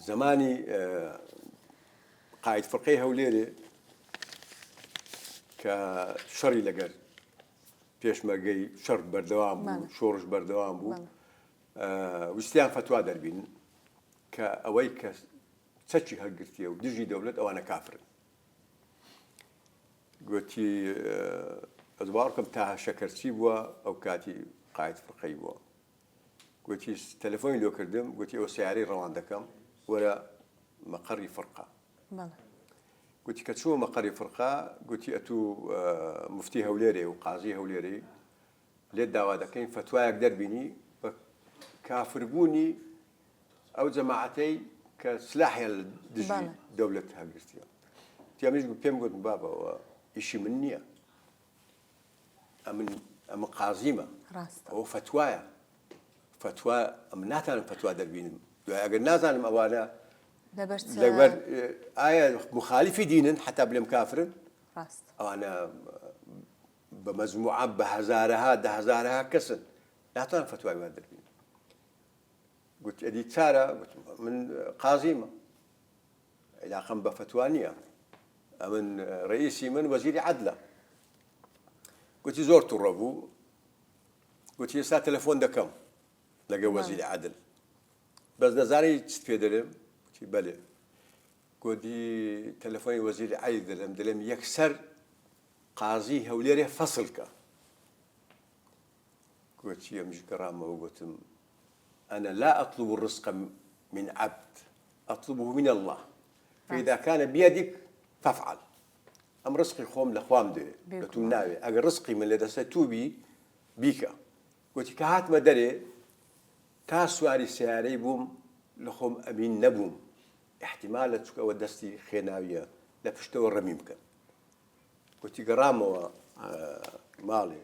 زمانی قائد فرقەی هەولێرێ کە شەڕی لەگەر پێشمەرگەی شەڕ بەردەوام بوو، شۆڕش بەردەوام بوو، ویستیان فتوا دەربین کە ئەوەی کە چەکی هەرگرتیە و دژی دەوڵەت ئەوانە کافرن. گوتی ئەس باوەڕکەم تاها شەکەرچی بووە ئەو کاتی قائد فرقەی بووە. گوتی تەلەفۆنی لۆ کردم، گوتی ئەو سیارەی ڕەوان دەکەم وەرە مەقەڕی فرقە. گوتی کە چووە مەقەڕی فرقە، گوتی ئەتوو مفتی هەولێرێ و قازی هەولێرەی لێت داوا دەکەین فتوایەک دەربینی بە کافربوونی ئەو جەماعەتەی کە سلاحیان لە دژی دەوڵەت هەرگرتیە. تیامیش پێم گوتم بابەوە ئیشی من نییە، ئەمە قازیمە، ئەوە فتوایە، فتوا ئەم ناتوانم فتوا دەربینم. دوای ئەگەر نازانم ئەوانە لەبەر ئایا مخالیفی دینن حتا بلێم کافرن، ئەوانە بە مەجموعە بە هەزارەها دە هەزارەها کەسن، ناتوانم فتوای وان دەربینم. گوتی ئەدی چارە؟ من قازیمە، علاقەم بە فتوا نییە، ئەمن ڕئیسی من وەزیری عەدلە. گوتی زۆر تووڕە بوو، گوتی ئێستا تەلەفۆن دەکەم لەگەڵ وەزیری عەدل، بەس دەزانی چت پێ دەڵێم؟ گوتی بەلێ. گوتی تەلەفۆنی وەزیری عەدل دەڵێم یەکسەر قازی هەولێرێ فەسڵکە. گوتی ئەمش گەڕامەوە گوتم أنا لا أطلب الرزق من عبد أطلبه من الله فإذا كان بيدك فافعل. ئەم ڕزقی خۆم لە خوام دێ دەتوم ناوێ، ئەگەر ڕزقی من لە دەستە تووبی بیکە. گوتی کە هاتمە دەرێ تا سواری سیارەی بووم لە خۆم ئەمین نەبووم، احتیمالە چکەوە دەستی خێناویە لە پشتەوە ڕەمیم بکەن. گوتی گەڕامەوە ماڵێ